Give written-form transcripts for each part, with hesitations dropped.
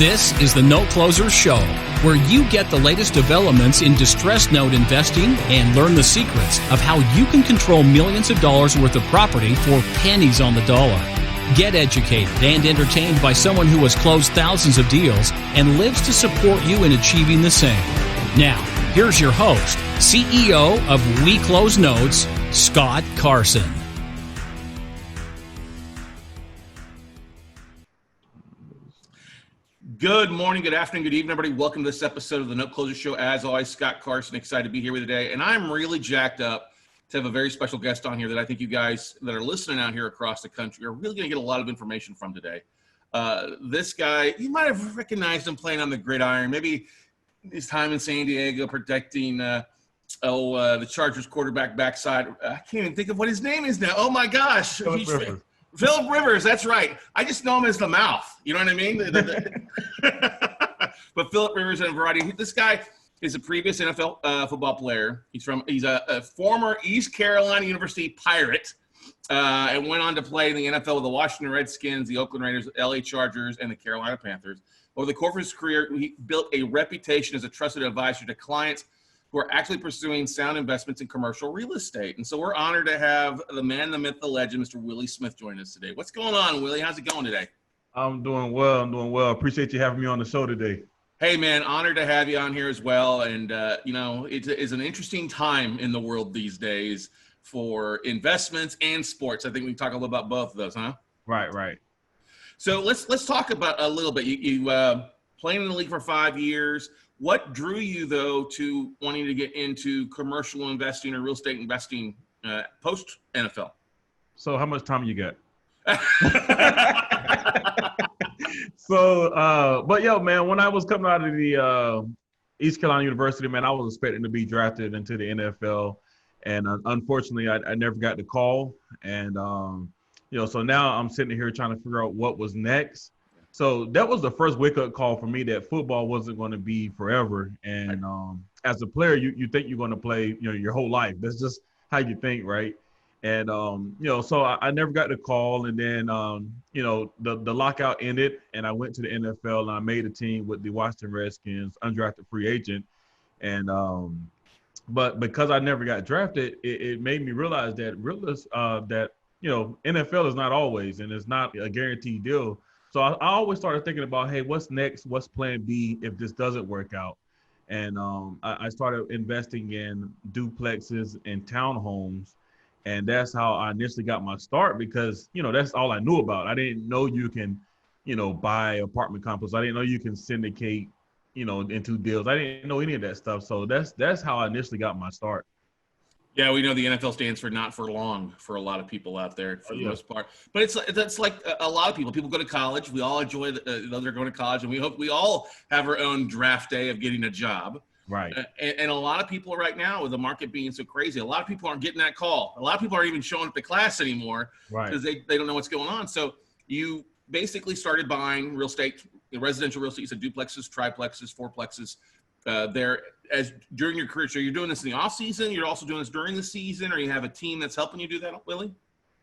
This is the Note Closer Show, where you get the latest developments in distressed note investing and learn the secrets of how you can control millions of dollars worth of property for pennies on the dollar. Get educated and entertained by someone who has closed thousands of deals and lives to support you in achieving the same. Now, here's your host, CEO of We Close Notes, Scott Carson. Good morning, good afternoon, good evening, everybody. Welcome to this episode of the Note Closer Show. As always, Scott Carson, excited to be here with you today. And I'm really jacked up to have a very special guest on here that I think you guys that are listening out here across the country are really going to get a lot of information from today. This guy, you might have recognized him playing on the gridiron. Maybe his time in San Diego protecting the Chargers quarterback backside. I can't even think of what his name is now. Oh, my gosh. Philip Rivers, that's right. I just know him as the mouth. You know what I mean? But Philip Rivers and a variety. This guy is a previous NFL football player. He's a former East Carolina University Pirate and went on to play in the NFL with the Washington Redskins, the Oakland Raiders, LA Chargers, and the Carolina Panthers. Over the course of his career, he built a reputation as a trusted advisor to clients who are actually pursuing sound investments in commercial real estate. And so we're honored to have the man, the myth, the legend, Mr. Willie Smith, join us today. What's going on, Willie? How's it going today? I'm doing well. Appreciate you having me on the show today. Hey, man, honored to have you on here as well. And, it's an interesting time in the world these days for investments and sports. I think we can talk a little about both of those, huh? Right. So let's talk about a little bit. You playing in the league for 5 years. What drew you, though, to wanting to get into commercial investing or real estate investing post-NFL? So how much time you got? But man, when I was coming out of the East Carolina University, man, I was expecting to be drafted into the NFL. And unfortunately, I never got the call. And, so now I'm sitting here trying to figure out what was next. So that was the first wake-up call for me that football wasn't going to be forever. And as a player, you think you're going to play, your whole life. That's just how you think, right? And, so I never got the call. And then, the lockout ended, and I went to the NFL, and I made a team with the Washington Redskins, undrafted free agent. And but because I never got drafted, it made me realize that NFL is not always, and it's not a guaranteed deal. So I always started thinking about, hey, what's next? What's plan B if this doesn't work out? And I started investing in duplexes and townhomes. And that's how I initially got my start because, that's all I knew about. I didn't know you can, buy apartment complexes. I didn't know you can syndicate, into deals. I didn't know any of that stuff. So that's how I initially got my start. Yeah, we know the NFL stands for not for long for a lot of people out there for the most part. But that's like a lot of people. People go to college. We all enjoy they're going to college, and we hope we all have our own draft day of getting a job. Right. And a lot of people right now, with the market being so crazy, a lot of people aren't getting that call. A lot of people aren't even showing up to class anymore because they don't know what's going on. So you basically started buying real estate, residential real estate. You said duplexes, triplexes, fourplexes. There as during your career. So you're doing this in the off season. You're also doing this during the season, or you have a team that's helping you do that, Willie?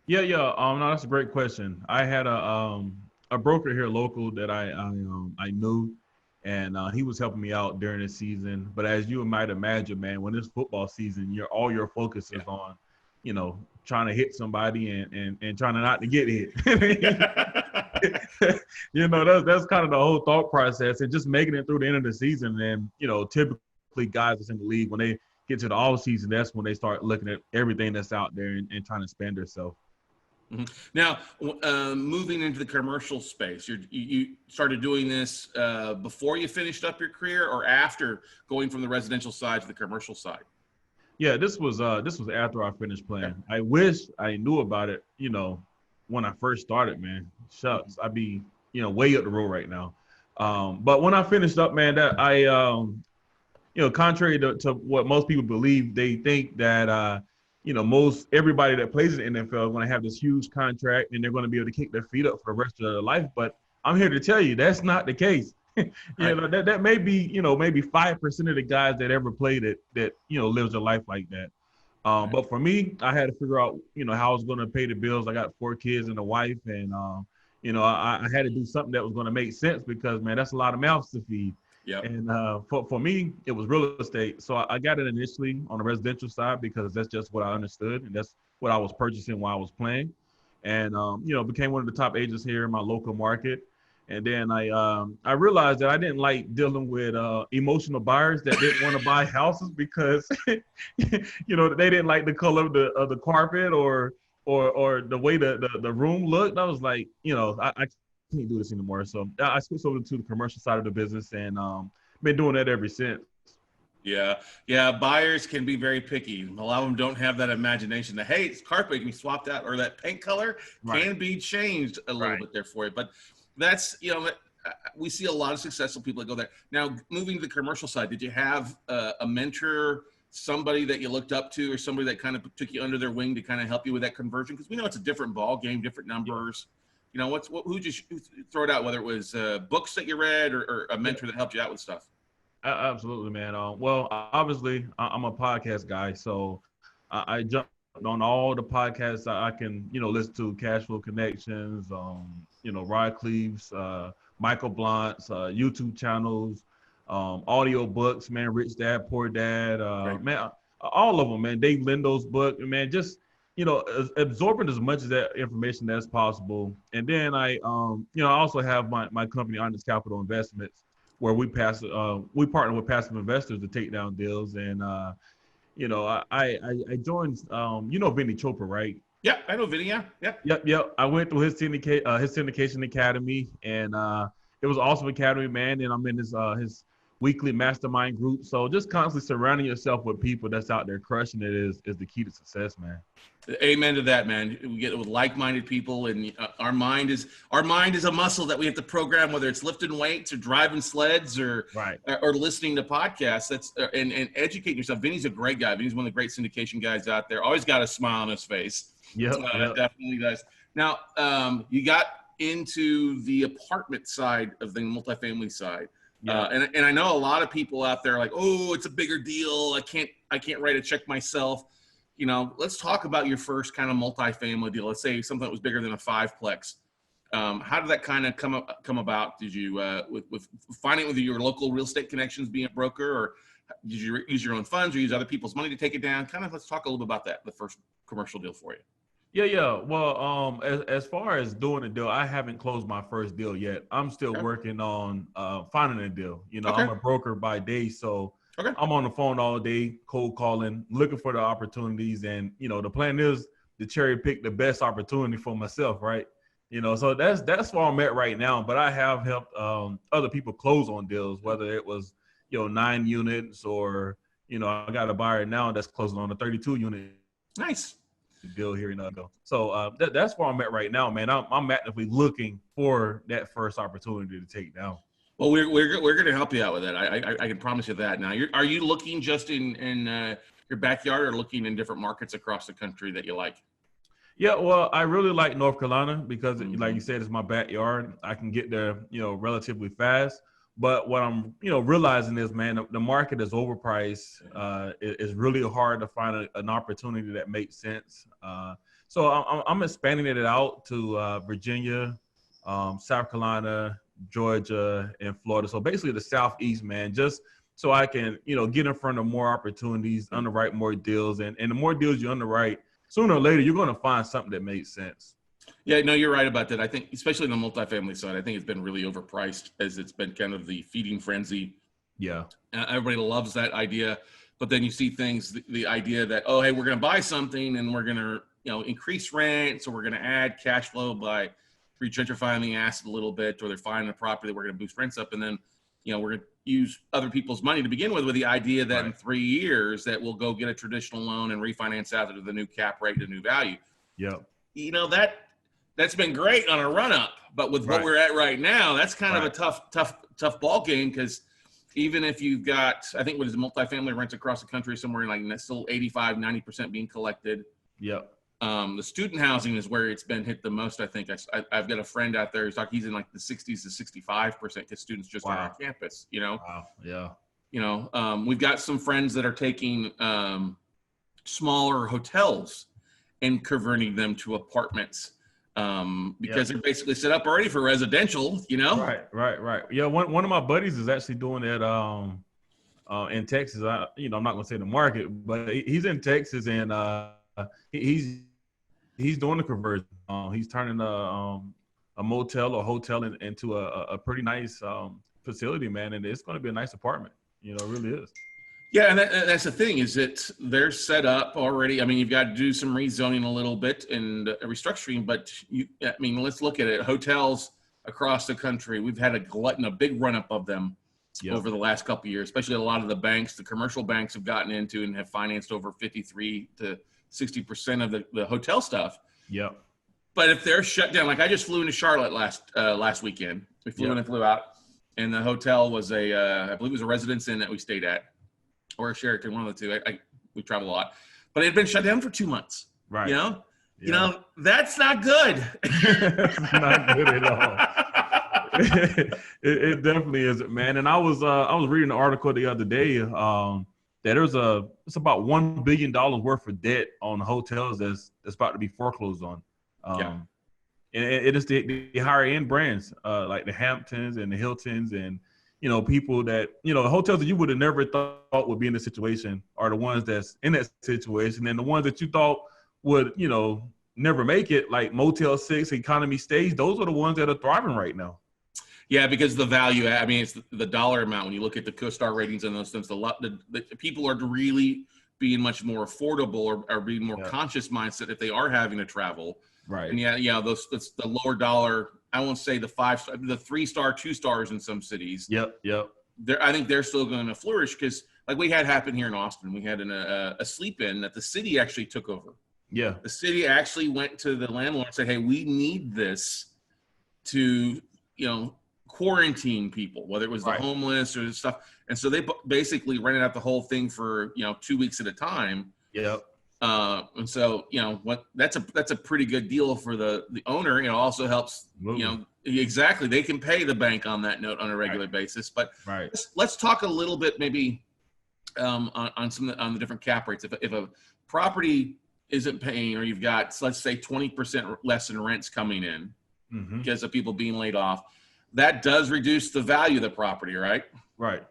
Yeah. No, that's a great question. I had a broker here local that I knew, and he was helping me out during the season. But as you might imagine, man, when it's football season, all your focus is on, trying to hit somebody and trying to not to get hit. That's kind of the whole thought process, and just making it through the end of the season. And typically guys that's in the league, when they get to the off season, that's when they start looking at everything that's out there and trying to spend themselves. Mm-hmm. Now, moving into the commercial space, you started doing this before you finished up your career, or after going from the residential side to the commercial side? Yeah, this was after I finished playing. Okay. I wish I knew about it, when I first started, man. Shucks, I'd be, way up the road right now. But when I finished up, man, that I, contrary to what most people believe, they think that, most everybody that plays in the NFL is going to have this huge contract and they're going to be able to kick their feet up for the rest of their life. But I'm here to tell you that's not the case. That may be, maybe 5% of the guys that ever played it that, lives a life like that. But for me, I had to figure out, how I was going to pay the bills. I got 4 kids and a wife, and I had to do something that was going to make sense because, man, that's a lot of mouths to feed. Yeah. And for me, it was real estate. So I got it initially on the residential side because that's just what I understood. And that's what I was purchasing while I was playing. And, became one of the top agents here in my local market. And then I realized that I didn't like dealing with emotional buyers that didn't want to buy houses because, they didn't like the color of the carpet or the way the room looked. I was like, I can't do this anymore. So I switched over to the commercial side of the business and been doing that ever since. Yeah. Buyers can be very picky. A lot of them don't have that imagination that, hey, it's carpet can be swapped out, or that paint color can be changed a little bit there for you. But that's, we see a lot of successful people that go there. Now, moving to the commercial side, did you have a mentor, somebody that you looked up to, or somebody that kind of took you under their wing to kind of help you with that conversion? Because we know it's a different ball game, different numbers. Who'd you throw it out, whether it was books that you read or a mentor that helped you out with stuff? Absolutely, man. Well, obviously, I'm a podcast guy, so I jumped on all the podcasts I can, listen to. Cashflow Connections, Rod Cleaves, Michael Blunt's YouTube channels, audio books, man. Rich Dad, Poor Dad, man, all of them, man. Dave Lindo's book, man. Just absorbing as much of that information as possible. And then I also have my company, Honest Capital Investments, where we partner with passive investors to take down deals. And I joined, Vinny Chopra, right? Yeah, I know Vinny. Yeah. Yep. I went through his syndication academy, and it was an awesome academy, man. And I'm in his weekly mastermind group. So just constantly surrounding yourself with people that's out there crushing it is the key to success, man. Amen to that, man. We get with like-minded people, and our mind is a muscle that we have to program, whether it's lifting weights or driving sleds or listening to podcasts. That's and educating yourself. Vinny's a great guy. Vinny's one of the great syndication guys out there. Always got a smile on his face. Yep. Definitely does. Now, you got into the apartment side of the multifamily side. Yeah. And I know a lot of people out there are like, oh, it's a bigger deal. I can't write a check myself. Let's talk about your first kind of multifamily deal. Let's say something that was bigger than a 5-plex. How did that kind of come about? Did you with finding with your local real estate connections, being a broker, or did you use your own funds or use other people's money to take it down? Kind of let's talk a little bit about that, the first commercial deal for you. Yeah. Well, as far as doing a deal, I haven't closed my first deal yet. I'm still working on finding a deal. I'm a broker by day, so I'm on the phone all day, cold calling, looking for the opportunities. And, the plan is to cherry pick the best opportunity for myself, right? So that's where I'm at right now. But I have helped other people close on deals, whether it was, 9 units or, I got a buyer now that's closing on a 32 unit. Nice deal here in Ugo. So that's where I'm at right now, man. I'm actively looking for that first opportunity to take down. Well, we're going to help you out with that. I can promise you that. Now, are you looking just in your backyard, or looking in different markets across the country that you like? Yeah, well, I really like North Carolina because, like you said, it's my backyard. I can get there, relatively fast. But what I'm, realizing is, man, the market is overpriced. It's really hard to find an opportunity that makes sense. So I'm expanding it out to Virginia, South Carolina, Georgia, and Florida. So basically the Southeast, man, just so I can, get in front of more opportunities, underwrite more deals. And the more deals you underwrite, sooner or later, you're going to find something that makes sense. Yeah, no, you're right about that. I think, especially on the multifamily side, I think it's been really overpriced, as it's been kind of the feeding frenzy. Yeah. Everybody loves that idea. But then you see things, the idea that, oh, hey, we're going to buy something and we're going to, increase rent. So we're going to add cash flow by regentrifying the asset a little bit, or they're finding a property that we're going to boost rents up. And then, we're going to use other people's money to begin with the idea that in 3 years that we'll go get a traditional loan and refinance out to the new cap rate, the new value. Yeah. That's been great on a run up, but with what we're at right now, that's kind of a tough ball game. Because even if you've got, I think what is multifamily rents across the country, somewhere in like still 85-90% being collected. Yep. The student housing is where it's been hit the most. I think I've got a friend out there he's in like the 60s to 65% because students just aren't on campus. Wow. Yeah. We've got some friends that are taking smaller hotels and converting them to apartments. because they're basically set up already for residential, you know? Right. Yeah, one of my buddies is actually doing that in Texas. I'm not going to say the market, but he's in Texas, and he's doing the conversion. He's turning a motel or hotel into a pretty nice facility, man, and it's going to be a nice apartment. It really is. Yeah, and that's the thing, is that they're set up already. I mean, you've got to do some rezoning a little bit and restructuring, but let's look at it. Hotels across the country, we've had a big run up of them over the last couple of years, especially a lot of the banks, the commercial banks have gotten into and have financed over 53 to 60% of the hotel stuff. Yep. But if they're shut down, like I just flew into Charlotte last weekend. We flew in and flew out, and the hotel was I believe it was a Residence Inn that we stayed at, or a Sheraton, one of the two. We travel a lot, but it had been shut down for 2 months. Right. You know, that's not good. It's not good at all. It definitely isn't, man. And I was reading an article the other day that it's about $1 billion worth of debt on hotels that's about to be foreclosed on. And it is the higher end brands like the Hamptons and the Hiltons, and people that hotels that you would have never thought would be in this situation are the ones that's in that situation, and the ones that you thought would never make it, like Motel 6, Economy Stays, those are the ones that are thriving right now. Yeah, because the value, it's the dollar amount. When you look at the CoStar ratings and those things, the people are really being much more affordable or being more conscious mindset if they are having to travel. Right. And that's the lower dollar. I won't say the 5-star, the 3-star, 2 stars in some cities. Yep. I think they're still going to flourish, because like we had happen here in Austin, we had a sleep-in that the city actually took over. Yeah. The city actually went to the landlord and said, "Hey, we need this to, quarantine people, whether it was the homeless or stuff." And so they basically rented out the whole thing for, 2 weeks at a time. Yep. And so, that's a pretty good deal for the owner. Also helps, exactly. They can pay the bank on that note on a regular basis. But let's talk a little bit maybe on the different cap rates. If a property isn't paying, or you've got, let's say 20% less in rents coming in because of people being laid off, that does reduce the value of the property, right? Right.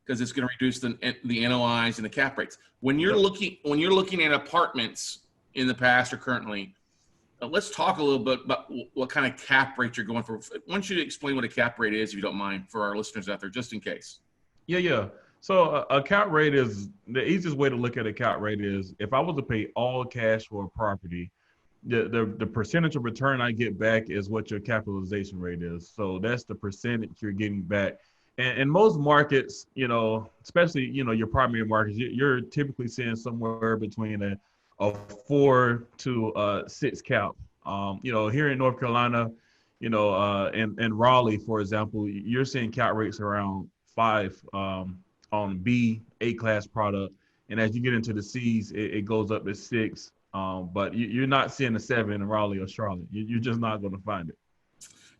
Because it's going to reduce the NOIs and the cap rates. When you're looking at apartments in the past or currently, let's talk a little bit about what kind of cap rate you're going for. I want you to explain what a cap rate is, if you don't mind, for our listeners out there, just in case. Yeah. So a cap rate is, the easiest way to look at a cap rate is, if I was to pay all cash for a property, the percentage of return I get back is what your capitalization rate is. So that's the percentage you're getting back. And in most markets, especially, your primary markets, you're typically seeing somewhere between a 4 to 6 cap. Here in North Carolina, in Raleigh, for example, you're seeing cap rates around 5 on A class product. And as you get into the C's, it goes up to 6. But you're not seeing a 7 in Raleigh or Charlotte. You're just not going to find it.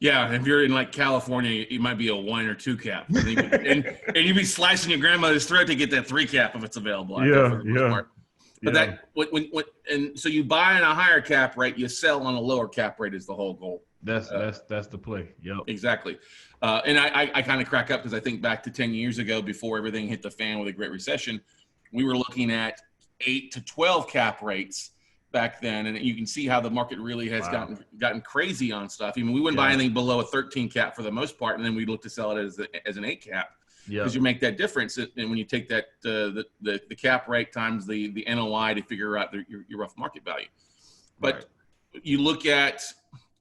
Yeah, if you're in like California, it might be a 1 or 2 cap, and you'd be slicing your grandmother's throat to get that 3 cap if it's available. But and so you buy on a higher cap rate, you sell on a lower cap rate is the whole goal. That's the play. Yep. Exactly. And I kind of crack up because I think back to 10 years ago, before everything hit the fan with a Great Recession, we were looking at 8 to 12 cap rates back then, and you can see how the market really has gotten crazy on stuff. We wouldn't buy anything below a 13 cap for the most part, and then we'd look to sell it as an 8 cap, because you make that difference. And when you take that the cap rate times the NOI to figure out your rough market value. But you look at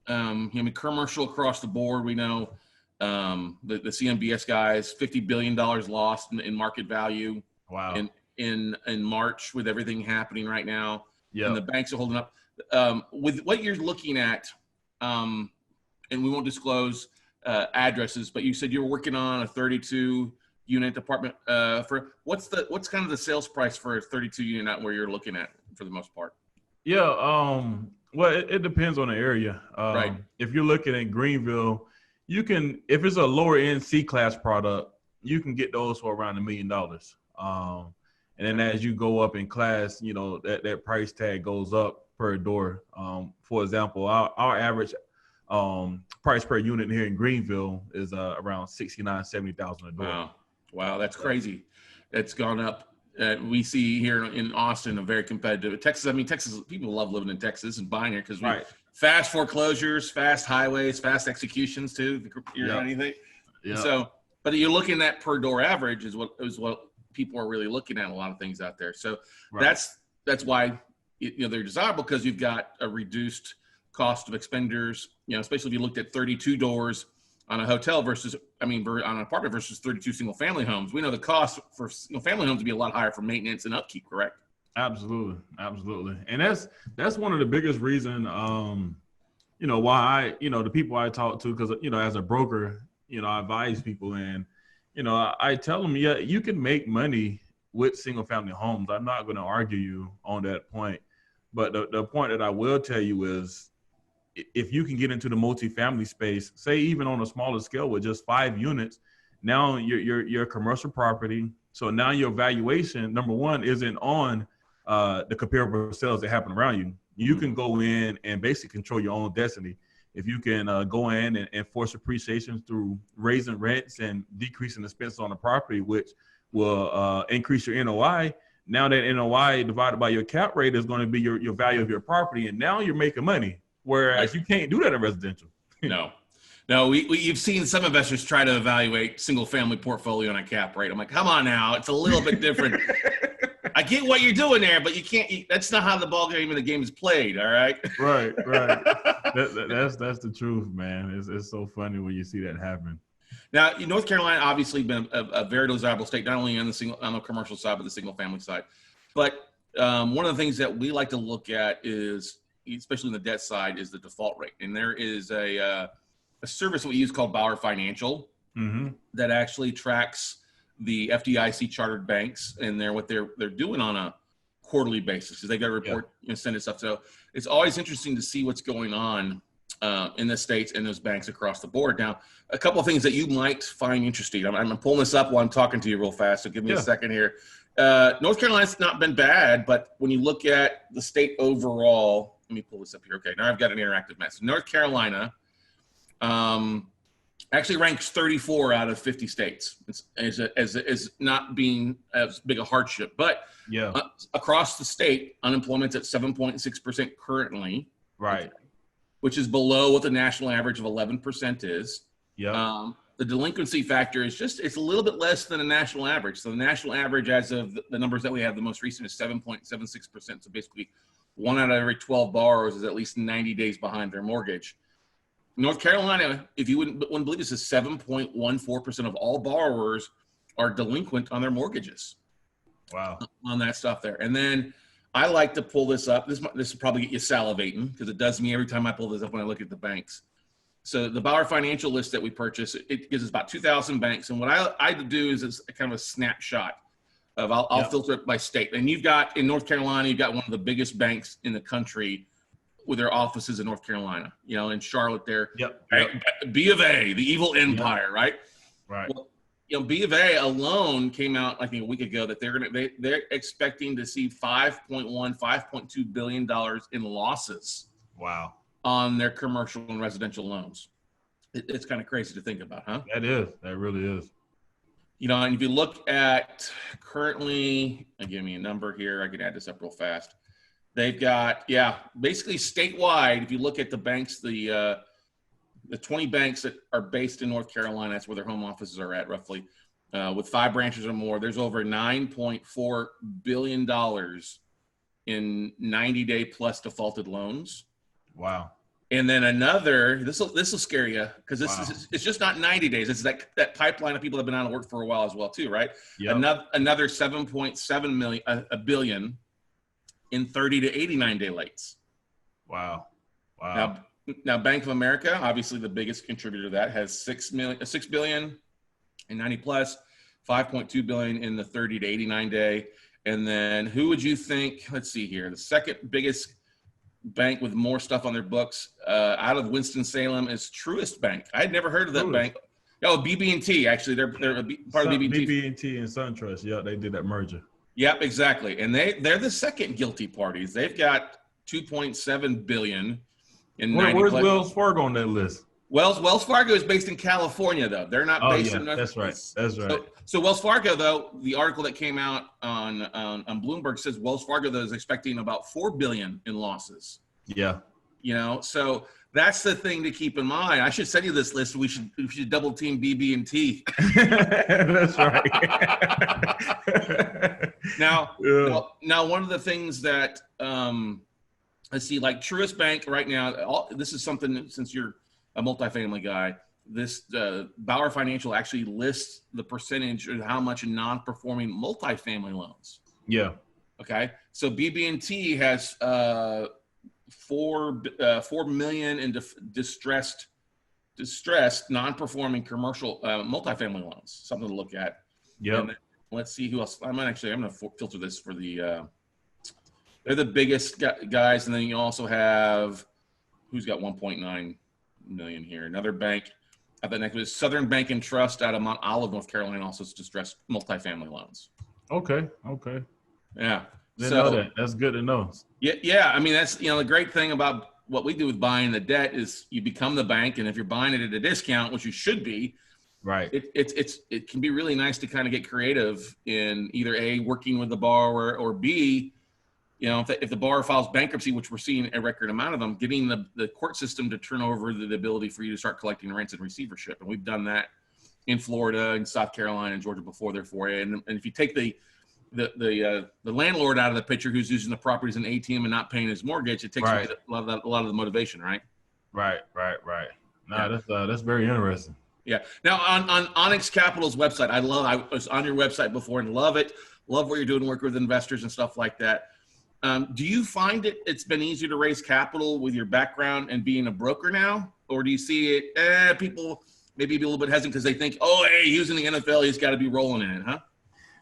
commercial across the board. We know the CMBS guys, $50 billion lost in market value. Wow. In March, with everything happening right now. Yeah. And the banks are holding up. With what you're looking at, and we won't disclose addresses, but you said you're working on a 32-unit apartment. For what's kind of the sales price for a 32-unit where you're looking at for the most part? Yeah. Well, it depends on the area. Right. If you're looking at Greenville, you can, if it's a lower end C class product, you can get those for around $1 million. And And then as you go up in class, you know, that price tag goes up per door. For example, our average price per unit here in Greenville is around $69,000-$70,000 a door. Wow, that's crazy. It's gone up. We see here in Austin a very competitive Texas. I mean, Texas, people love living in Texas and buying here because fast foreclosures, fast highways, fast executions too. Anything. Yeah. So, but you're looking at per door average is what people are really looking at. A lot of things out there. So that's why they're desirable, because you've got a reduced cost of expenditures. You know, especially if you looked at 32 doors on a hotel versus, on an apartment versus 32 single family homes. We know the cost for single family homes to be a lot higher for maintenance and upkeep, correct? Absolutely. And that's one of the biggest reason, why the people I talk to, because, as a broker, I advise people, and, I tell them, you can make money with single family homes. I'm not going to argue you on that point. But the point that I will tell you is, if you can get into the multifamily space, say even on a smaller scale with just 5 units, now you're commercial property. So now your valuation, number one, isn't on the comparable sales that happen around you. You can go in and basically control your own destiny. If you can go in and force appreciation through raising rents and decreasing expenses on the property, which will increase your NOI. Now that NOI divided by your cap rate is going to be your value of your property, and now you're making money. Whereas you can't do that in residential. No, you've seen some investors try to evaluate single family portfolio on a cap rate. I'm like, come on now, it's a little bit different. I get what you're doing there, but you can't. That's not how the ball game of the game is played. All right. Right. That's the truth, man. It's so funny when you see that happen. Now, North Carolina obviously been a very desirable state, not only on the commercial side, but the single family side. But one of the things that we like to look at is, especially on the debt side, is the default rate. And there is a service that we use called Bauer Financial that actually tracks the FDIC chartered banks and what they're doing on a quarterly basis, because they got to report and send us stuff. So it's always interesting to see what's going on in the states and those banks across the board. Now, a couple of things that you might find interesting. I'm pulling this up while I'm talking to you real fast, so give me a second here. North Carolina's not been bad, but when you look at the state overall, let me pull this up here. Okay, now I've got an interactive map. So North Carolina actually ranks 34 out of 50 states as not being as big a hardship. But across the state, unemployment's at 7.6% currently. Right. Which is below what the national average of 11% is. The delinquency factor is it's a little bit less than a national average. So the national average, as of the numbers that we have, the most recent is 7.76%. So basically 1 out of every 12 borrowers is at least 90 days behind their mortgage. North Carolina, if you wouldn't believe this, is 7.14% of all borrowers are delinquent on their mortgages. Wow. On that stuff there. And then I like to pull this up. This will probably get you salivating, because it does me every time I pull this up when I look at the banks. So the Bauer Financial list that we purchase, it gives us about 2,000 banks. And what I do is it's kind of a snapshot of, I'll filter it by state. And you've got, in North Carolina, you've got one of the biggest banks in the country with their offices in North Carolina, in Charlotte there. B of A, the evil empire, right? Right. Well, B of A alone came out, I think, a week ago that they're expecting to see $5.2 billion in losses. Wow. On their commercial and residential loans. It's kind of crazy to think about, huh? That really is. And if you look at currently, give me a number here. I can add this up real fast. They've got, basically statewide, if you look at the banks, the 20 banks that are based in North Carolina, that's where their home offices are at roughly, with 5 branches or more, there's over $9.4 billion in 90-day plus defaulted loans. Wow. And then another, this will scare you, because it's just not 90 days. It's that pipeline of people that have been out of work for a while as well too, right? Yep. Another 7.7 billion in 30 to 89 day lates. Wow. Now Bank of America, obviously the biggest contributor to that, has 6 billion in 90 plus, 5.2 billion in the 30 to 89 day. And then who would you think, let's see here, the second biggest bank with more stuff on their books out of Winston-Salem is Truist Bank. I had never heard of that bank. BB&T, actually. They're part of BB&T. BB&T and SunTrust. Yeah, they did that merger. Yep, exactly. And they're the second guilty parties. They've got 2.7 billion in 90. Where's Wells Fargo on that list? Wells Fargo is based in California, though. They're not based in. That's right. That's right. So Wells Fargo, though, the article that came out on Bloomberg says Wells Fargo though is expecting about 4 billion in losses. Yeah. So that's the thing to keep in mind. I should send you this list. We should double team BB&T. That's right. Now, one of the things that let's see, like Truist Bank right now. This is something since you're a multifamily guy. This Bauer Financial actually lists the percentage of how much in non-performing multifamily loans. Yeah. Okay. So BB&T has 4 million in distressed non-performing commercial multifamily loans. Something to look at. Yeah. Let's see who else. I'm going to filter this for the. They're the biggest guys, and then you also have who's got 1.9 million here. Another bank. I think next was Southern Bank and Trust out of Mount Olive, North Carolina, also distressed multifamily loans. Okay. Yeah. Didn't know that. That's good to know. Yeah. I mean, that's the great thing about what we do with buying the debt is you become the bank, and if you're buying it at a discount, which you should be, right? It can be really nice to kind of get creative in either A, working with the borrower, or B, if the borrower files bankruptcy, which we're seeing a record amount of them, getting the court system to turn over the ability for you to start collecting rents and receivership. And we've done that in Florida and South Carolina and Georgia before there for you. And if you take the landlord out of the picture who's using the property as an ATM and not paying his mortgage, it takes away a lot of the motivation, right? Right. No, that's very interesting. Yeah. Now on Onyx Capital's website, I was on your website before and love it. Love what you're doing, working with investors and stuff like that. Do you find it's been easier to raise capital with your background and being a broker now? Or do you see it, people maybe be a little bit hesitant because they think, oh, hey, he's in the NFL, he's got to be rolling in it, huh?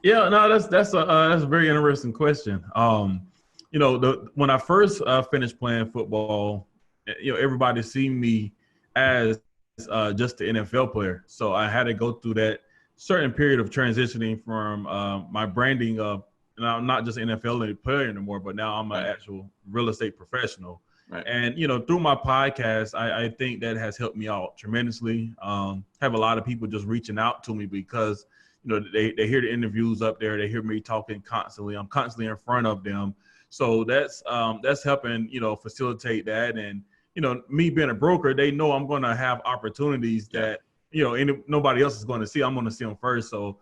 Yeah, no, that's a very interesting question. When I first finished playing football, everybody seen me as just the NFL player. So I had to go through that certain period of transitioning from my branding of, and I'm not just an NFL player anymore, but now I'm an actual real estate professional. Right. And, through my podcast, I think that has helped me out tremendously. Have a lot of people just reaching out to me because, they hear the interviews up there. They hear me talking constantly. I'm constantly in front of them. So that's helping, facilitate that. And, me being a broker, they know I'm going to have opportunities that, nobody else is going to see. I'm going to see them first. So,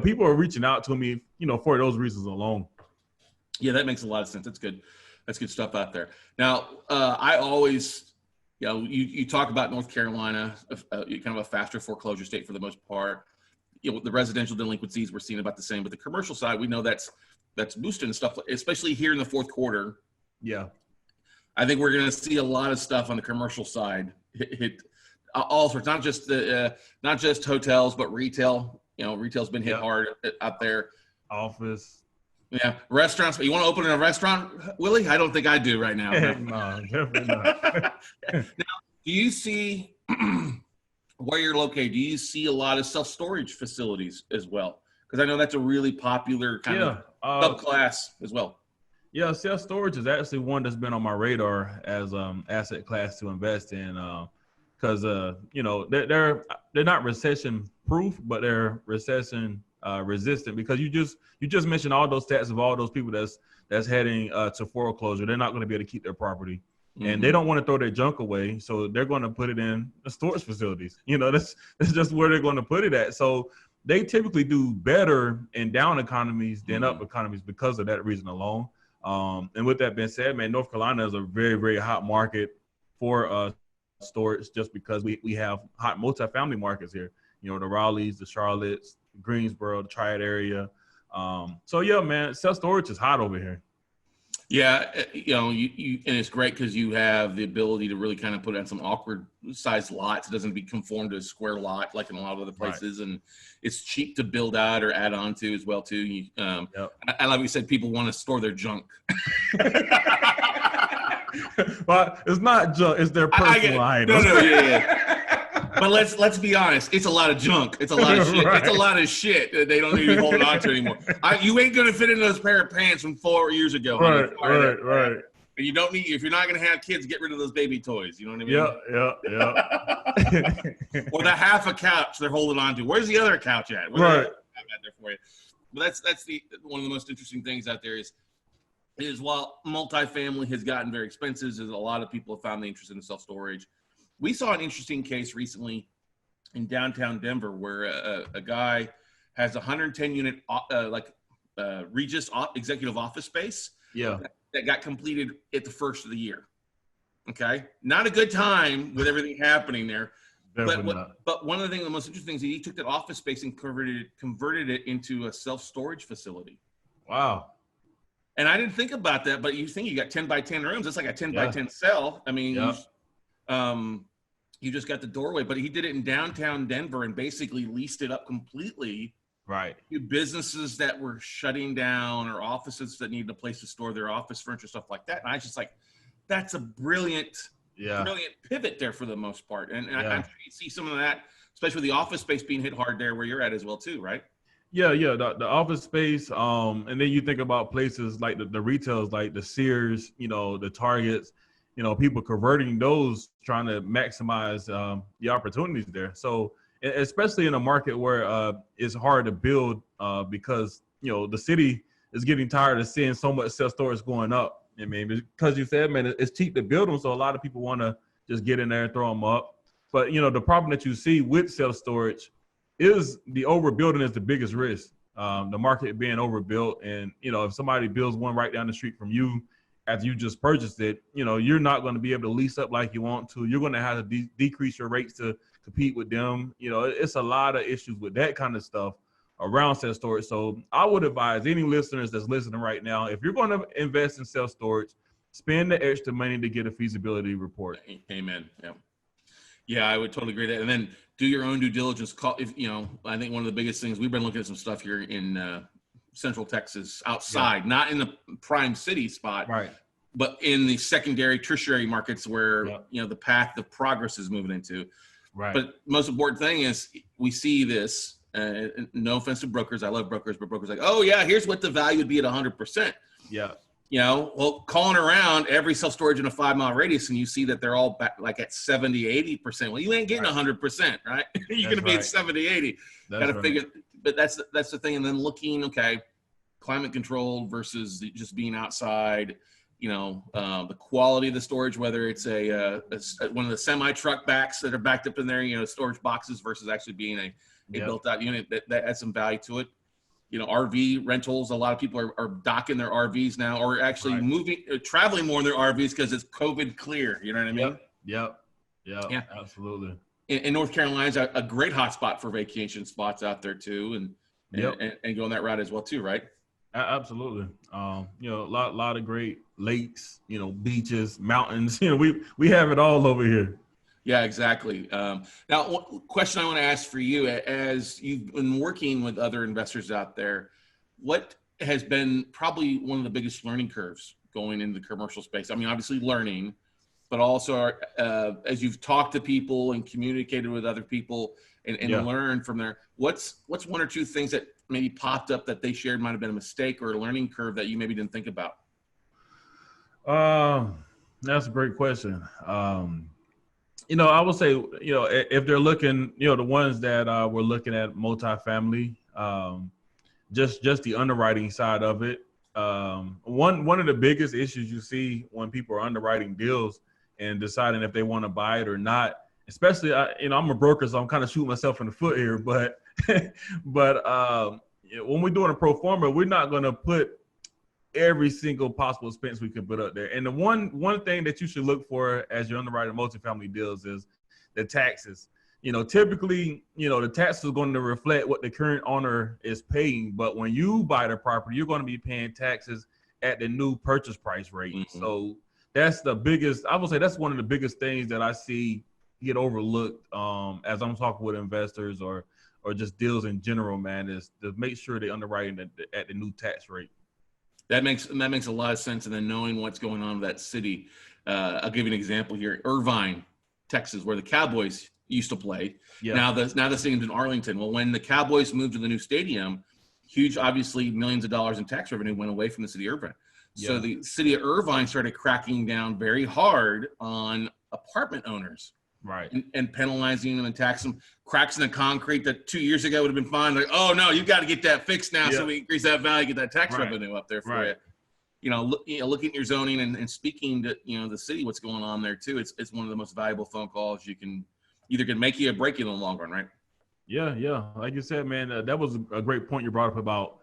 people are reaching out to me, for those reasons alone. Yeah, that makes a lot of sense. That's good. That's good stuff out there. Now, I always, you talk about North Carolina, kind of a faster foreclosure state for the most part. The residential delinquencies we're seeing about the same, but the commercial side, we know that's boosting and stuff, especially here in the fourth quarter. Yeah. I think we're going to see a lot of stuff on the commercial side hit all sorts, not just hotels, but retail. Retail's been hit hard out there. Office. Yeah. Restaurants. You want to open a restaurant, Willie? I don't think I do right now. No, definitely not. Now, do you see where you're located? Do you see a lot of self-storage facilities as well? Because I know that's a really popular kind of subclass as well. Yeah, self-storage is actually one that's been on my radar as asset class to invest in. Because they're not recession proof, but they're recession resistant. Because you just mentioned all those stats of all those people that's heading to foreclosure. They're not going to be able to keep their property, and they don't want to throw their junk away, so they're going to put it in the storage facilities. That's just where they're going to put it at. So they typically do better in down economies than up economies because of that reason alone. And with that being said, man, North Carolina is a very, very hot market for storage just because we have hot multifamily markets here. The Raleighs, the Charlottes, Greensboro, the Triad area. So yeah, man, self-storage is hot over here. Yeah, you and it's great because you have the ability to really kind of put it on some awkward sized lots. It doesn't conform to a square lot like in a lot of other places, and it's cheap to build out or add on to as well too. And like we said, people want to store their junk. Well, it's not junk; it's their personal items. No, yeah. But let's be honest. It's a lot of junk. It's a lot of shit. Right. It's a lot of shit that they don't need to be holding on to anymore. You ain't gonna fit into those pair of pants from 4 years ago. Right, honey. right. And you don't need, if you're not gonna have kids, get rid of those baby toys. You know what I mean? Yeah. Or the half a couch they're holding on to. Where's the other couch at? Right. Have that there for you. But that's the one of the most interesting things out there is while multifamily has gotten very expensive, is a lot of people have found the interest in self-storage. We saw an interesting case recently in downtown Denver where a guy has 110 unit Regus executive office space. Yeah. That got completed at the first of the year. Okay, not a good time with everything happening there. But one of the things, the most interesting things, he took that office space and converted it into a self-storage facility. Wow. And I didn't think about that, but you think you got 10 by 10 rooms. It's like a 10 by 10 cell. I mean, you just got the doorway, but he did it in downtown Denver and basically leased it up completely. Right. To businesses that were shutting down or offices that needed a place to store their office furniture, stuff like that. And I was just like, that's a brilliant pivot there for the most part. And I'm sure you see some of that, especially with the office space being hit hard there where you're at as well too, right? Yeah. The office space. And then you think about places like the retails, like the Sears, the Targets, people converting those, trying to maximize the opportunities there. So especially in a market where it's hard to build because, the city is getting tired of seeing so much self-storage going up. I mean, because you said, man, it's cheap to build them. So a lot of people want to just get in there and throw them up. But, the problem that you see with self-storage is the overbuilding is the biggest risk. The market being overbuilt. And, if somebody builds one right down the street from you after you just purchased it, you're not going to be able to lease up like you want to. You're going to have to decrease your rates to compete with them. It's a lot of issues with that kind of stuff around self-storage. So I would advise any listeners that's listening right now, if you're going to invest in self-storage, spend the extra money to get a feasibility report. Amen. Yeah, I would totally agree with that. And then do your own due diligence. I think one of the biggest things, we've been looking at some stuff here in Central Texas outside, not in the prime city spot, right, but in the secondary, tertiary markets where, the path of progress is moving into. Right. But most important thing is we see this, no offense to brokers. I love brokers, but brokers like, oh yeah, here's what the value would be at 100%. Yeah. Calling around every self-storage in a 5-mile radius and you see that they're all back like at 70, 80%. Well, you ain't getting 100%, right? You're going to be at 70, 80. Got to figure, but that's the thing. And then looking, climate controlled versus just being outside, the quality of the storage, whether it's one of the semi-truck backs that are backed up in there, storage boxes versus actually being a built out unit that adds some value to it. RV rentals, a lot of people are docking their RVs now, or actually traveling more in their RVs because it's COVID clear. You know what I mean? Yep. Yeah, absolutely. And North Carolina's a great hotspot for vacation spots out there too. And going that route as well too, right? Absolutely. A lot of great lakes, beaches, mountains, we have it all over here. Yeah, exactly. Now, one question I want to ask for you, as you've been working with other investors out there, what has been probably one of the biggest learning curves going into the commercial space? I mean, obviously learning, but also as you've talked to people and communicated with other people and learned from there, what's one or two things that maybe popped up that they shared might have been a mistake or a learning curve that you maybe didn't think about? That's a great question. I would say, if they're looking, the ones that we're looking at multifamily, just the underwriting side of it. One of the biggest issues you see when people are underwriting deals and deciding if they want to buy it or not, especially, I'm a broker, so I'm kind of shooting myself in the foot here, but when we're doing a pro forma, we're not going to put every single possible expense we could put up there. And the one thing that you should look for as you're underwriting multifamily deals is the taxes. Typically, the taxes are going to reflect what the current owner is paying. But when you buy the property, you're going to be paying taxes at the new purchase price rate. Mm-hmm. So that's the biggest, I would say that's one of the biggest things that I see get overlooked as I'm talking with investors or just deals in general, man, is to make sure they're underwriting at the new tax rate. That makes a lot of sense. And then knowing what's going on in that city, I'll give you an example here. Irvine, Texas, where the Cowboys used to play. Yeah. Now the stadium's in Arlington. Well, when the Cowboys moved to the new stadium, huge, obviously millions of dollars in tax revenue went away from the city of Irvine. So the city of Irvine started cracking down very hard on apartment owners. Right. And penalizing them and taxing them. Cracks in the concrete that 2 years ago would have been fine. Like, oh no, you've got to get that fixed now, so we increase that value, get that tax revenue up there for you. Looking at your zoning and speaking to the city, what's going on there too. It's one of the most valuable phone calls you can make you or break you in the long run, right? Yeah. Like you said, man, that was a great point you brought up about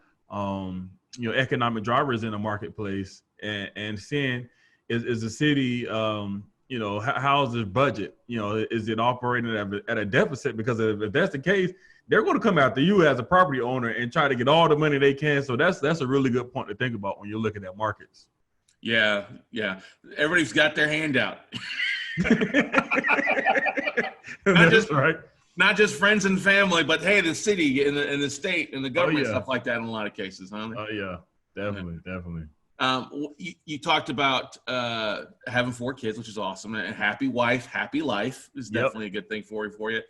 economic drivers in the marketplace and seeing is the city how's their budget? Is it operating at a deficit? Because if that's the case, they're going to come after you as a property owner and try to get all the money they can. So that's a really good point to think about when you're looking at markets. Yeah. Everybody's got their hand out. Not just friends and family, but hey, the city and the state and the government, stuff like that in a lot of cases, huh? Oh yeah, definitely. You talked about having 4 kids, which is awesome. A happy wife, happy life is definitely a good thing for you.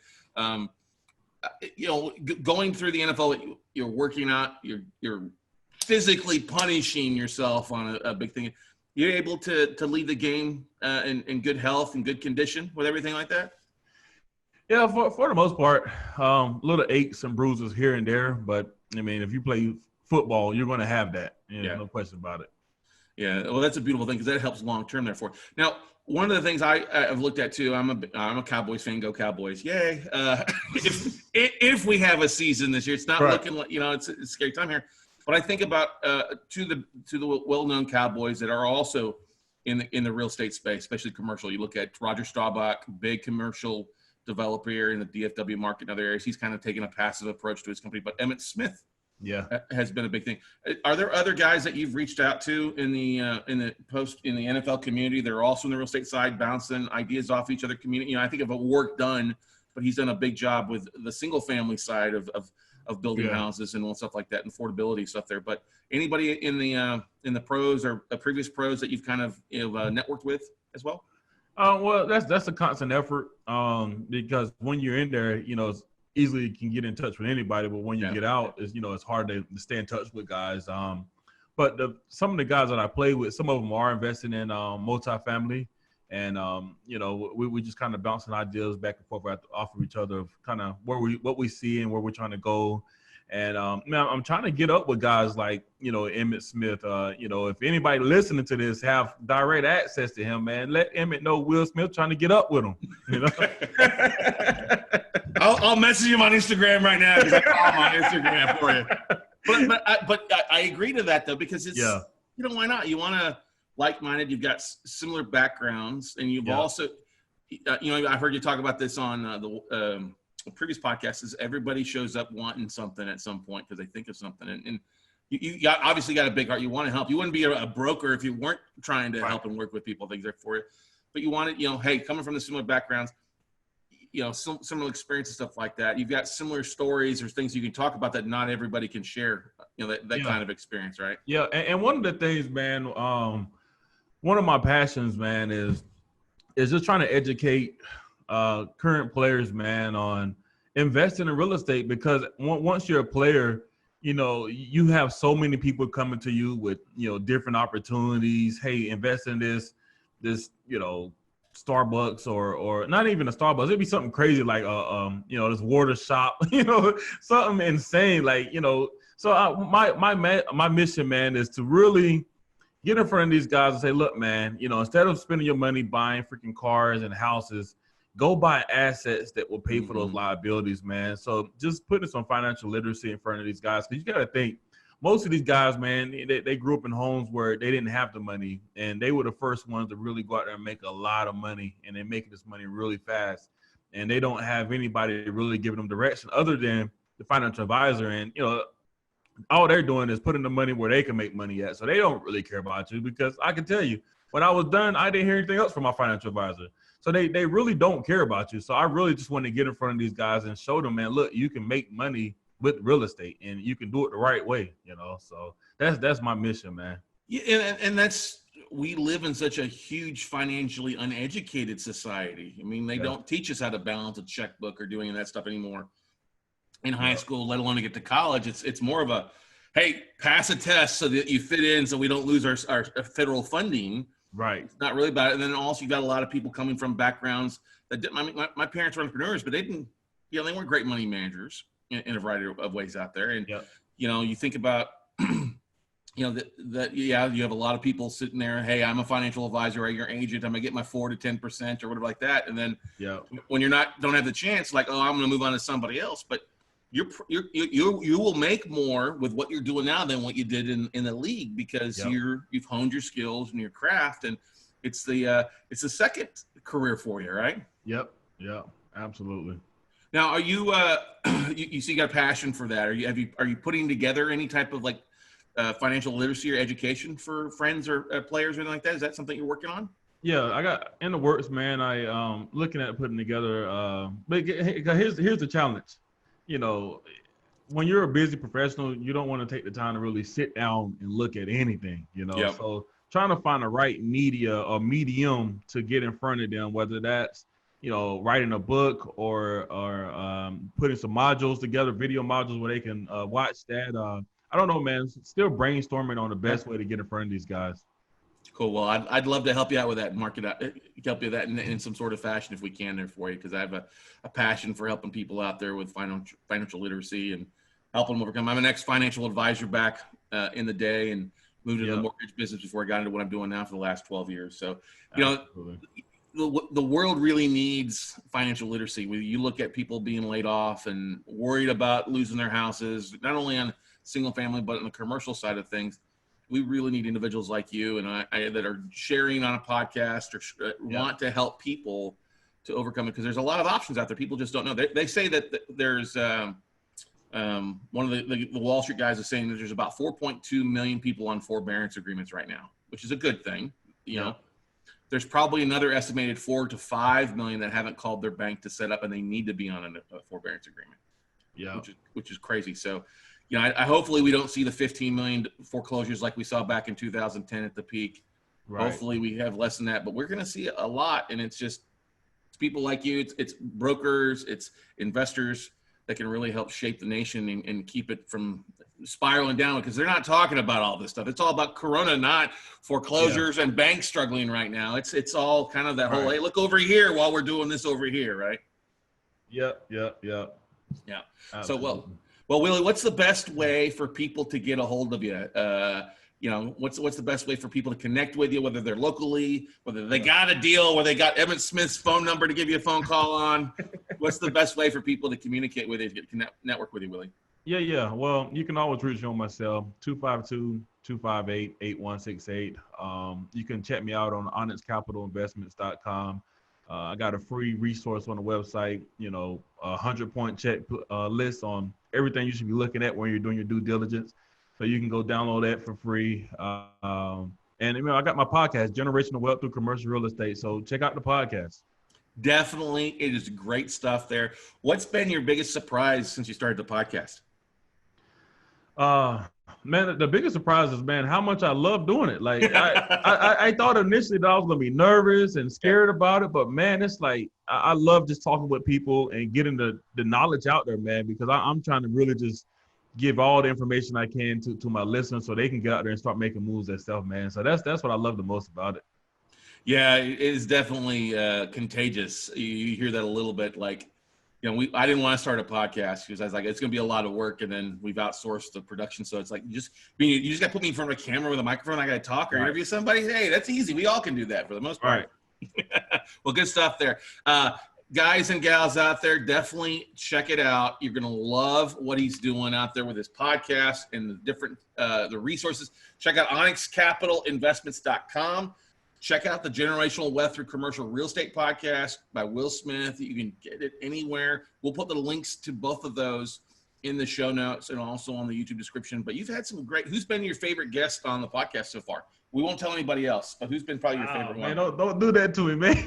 Going through the NFL, you're working out, you're physically punishing yourself on a big thing. You're able to lead the game in good health and good condition with everything like that? Yeah, for the most part, little aches and bruises here and there. But, I mean, if you play football, you're going to have that. No question about it. Yeah, well, that's a beautiful thing because that helps long term. Therefore, now one of the things I've looked at too. I'm a Cowboys fan. Go Cowboys! Yay! If we have a season this year, it's not looking like it's a scary time here. But I think about to the well-known Cowboys that are also in the real estate space, especially commercial. You look at Roger Staubach, big commercial developer here in the DFW market and other areas. He's kind of taken a passive approach to his company. But Emmitt Smith. Has been a big thing. Are there other guys that you've reached out to in the NFL community? They're also in the real estate side, bouncing ideas off each other. Community. I think of a work done, but he's done a big job with the single family side of building houses and all stuff like that, and affordability stuff there. But anybody in the pros or previous pros that you've kind of networked with as well? Well, that's a constant effort because when you're in there, easily you can get in touch with anybody, but when you get out, it's hard to stay in touch with guys. But some of the guys that I play with, some of them are investing in multifamily, and we just kind of bouncing ideas back and forth off of each other of kind of what we see and where we're trying to go. And I'm trying to get up with guys like Emmitt Smith. If anybody listening to this have direct access to him, man, let Emmitt know Will Smith trying to get up with him. I'll message him on Instagram right now because I call him on Instagram for you. But I agree to that though because it's why not? You want to like-minded. You've got similar backgrounds, and you've also I've heard you talk about this on the previous podcast. Is everybody shows up wanting something at some point because they think of something, and you obviously got a big heart. You want to help. You wouldn't be a broker if you weren't trying to help and work with people. Things there for you, but you wanted hey, coming from the similar backgrounds. Similar experience and stuff like that. You've got similar stories or things you can talk about that not everybody can share, that kind of experience, right? Yeah. And one of the things, man, one of my passions, man, is just trying to educate current players, man, on investing in real estate because once you're a player, you have so many people coming to you with, different opportunities. Hey, invest in this, Starbucks or not even a Starbucks. It'd be something crazy like this water shop, something insane like So my mission, man, is to really get in front of these guys and say, look, man, instead of spending your money buying freaking cars and houses, go buy assets that will pay for those liabilities, man. So just putting some financial literacy in front of these guys because you got to think. Most of these guys, man, they grew up in homes where they didn't have the money, and they were the first ones to really go out there and make a lot of money, and they're making this money really fast. And they don't have anybody really giving them direction other than the financial advisor. And, all they're doing is putting the money where they can make money at. So they don't really care about you because I can tell you, when I was done, I didn't hear anything else from my financial advisor. So they really don't care about you. So I really just want to get in front of these guys and show them, man, look, you can make money with real estate and you can do it the right way, So that's my mission, man. Yeah, and that's we live in such a huge financially uneducated society. I mean, they don't teach us how to balance a checkbook or doing that stuff anymore in high school, let alone to get to college. It's more of a, hey, pass a test so that you fit in so we don't lose our federal funding. Right. It's not really about it. And then also you got a lot of people coming from backgrounds that didn't, I mean, my parents were entrepreneurs, but they didn't, you know, they weren't great money managers in a variety of ways out there. And, you know, you think about, you know, you have a lot of people sitting there, hey, I'm a financial advisor or your agent, I'm gonna get my 4 to 10% or whatever like that. And then when don't have the chance, like, oh, I'm gonna move on to somebody else. But you will make more with what you're doing now than what you did in the league, because you've honed your skills and your craft, and it's the second career for you, right? Yep. Absolutely. Now, are you you see you got a passion for that? Are you putting together any type of like financial literacy or education for friends or players or anything like that? Is that something you're working on? Yeah, I got in the works, man. I looking at putting together. But here's the challenge. You know, when you're a busy professional, you don't want to take the time to really sit down and look at anything. You know, so trying to find the right media or medium to get in front of them, whether that's, you know, writing a book or putting some modules together, video modules where they can watch that. I don't know, man. Still brainstorming on the best way to get in front of these guys. Cool. Well, I'd love to help you out with that and market out, help you with that in some sort of fashion if we can there for you, because I have a passion for helping people out there with financial literacy and helping them overcome. I'm an ex-financial advisor back in the day and moved into the mortgage business before I got into what I'm doing now for the last 12 years. So, you know, the world really needs financial literacy. You look at people being laid off and worried about losing their houses, not only on single family, but on the commercial side of things. We really need individuals like you and I that are sharing on a podcast or want to help people to overcome it, because there's a lot of options out there. People just don't know. They say that there's one of the Wall Street guys is saying that there's about 4.2 million people on forbearance agreements right now, which is a good thing. You know, there's probably another estimated 4 to 5 million that haven't called their bank to set up, and they need to be on a forbearance agreement. Which is crazy. So, you know, I hopefully we don't see the 15 million foreclosures like we saw back in 2010 at the peak. Right. Hopefully we have less than that, but we're going to see a lot. And it's people like you, it's brokers, it's investors that can really help shape the nation and keep it from spiraling down, because they're not talking about all this stuff. It's all about Corona, not foreclosures and banks struggling right now. It's all kind of that whole, hey, look over here while we're doing this over here, right? Yep. Yeah. Absolutely. So, well, Willie, what's the best way for people to get a hold of you? You know, what's the best way for people to connect with you, whether they're locally, whether they got a deal, whether they got Emmett Smith's phone number to give you a phone call on? What's the best way for people to communicate with you, to network with you, Willie? Yeah. Well, you can always reach me on my cell, 252-258-8168. You can check me out on onyxcapitalinvestments.com. I got a free resource on the website, you know, a 100-point check list on everything you should be looking at when you're doing your due diligence. So you can go download that for free. And you know, I got my podcast, Generational Wealth Through Commercial Real Estate. So check out the podcast. Definitely. It is great stuff there. What's been your biggest surprise since you started the podcast? Man, the biggest surprise is, man, how much I love doing it. Like I thought initially that I was gonna be nervous and scared about it, but man, it's like I love just talking with people and getting the knowledge out there, man, because I'm trying to really just give all the information I can to my listeners so they can get out there and start making moves themselves, man. So that's what I love the most about it. Yeah, it is definitely contagious. You hear that a little bit, like, you know, I didn't want to start a podcast because I was like, it's going to be a lot of work, and then we've outsourced the production. So it's like, you just got to put me in front of a camera with a microphone. I got to talk or interview somebody. Hey, that's easy. We all can do that for the most part. Right. Well, good stuff there. Guys and gals out there, definitely check it out. You're going to love what he's doing out there with his podcast and the different the resources. Check out onyxcapitalinvestments.com. Check out the Generational Wealth Through Commercial Real Estate podcast by Will Smith. You can get it anywhere. We'll put the links to both of those in the show notes and also on the YouTube description. But you've had some great – who's been your favorite guest on the podcast so far? We won't tell anybody else, but who's been probably your favorite one? Man, don't do that to me, man.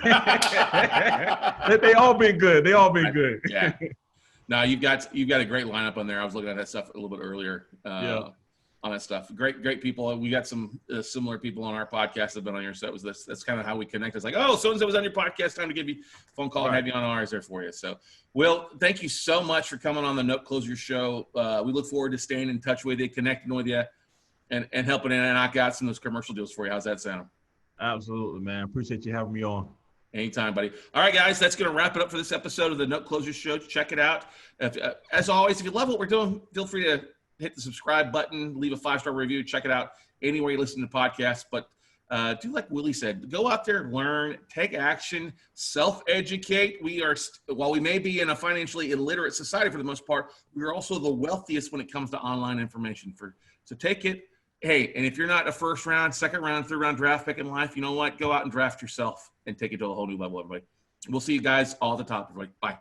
They all been good. They all been good. Yeah. No, you've got a great lineup on there. I was looking at that stuff a little bit earlier. on that stuff. Great people. We got some similar people on our podcast that have been on your set. That's kind of how we connect. It's like, oh, so-and-so was on your podcast. Time to give you a phone call and have you on ours there for you. So, Will, thank you so much for coming on the Note Closer Show. We look forward to staying in touch with you, connecting with you, and helping and knock out some of those commercial deals for you. How's that sound? Absolutely, man. Appreciate you having me on. Anytime, buddy. All right, guys, that's going to wrap it up for this episode of the Note Closer Show. Check it out. As always, if you love what we're doing, feel free to hit the subscribe button, leave a 5-star review, check it out anywhere you listen to podcasts. But do like Willie said, go out there, learn, take action, self-educate. While we may be in a financially illiterate society for the most part, we are also the wealthiest when it comes to online information. So take it. Hey, and if you're not a first round, second round, third round draft pick in life, you know what? Go out and draft yourself and take it to a whole new level, everybody. We'll see you guys all at the top, everybody. Bye.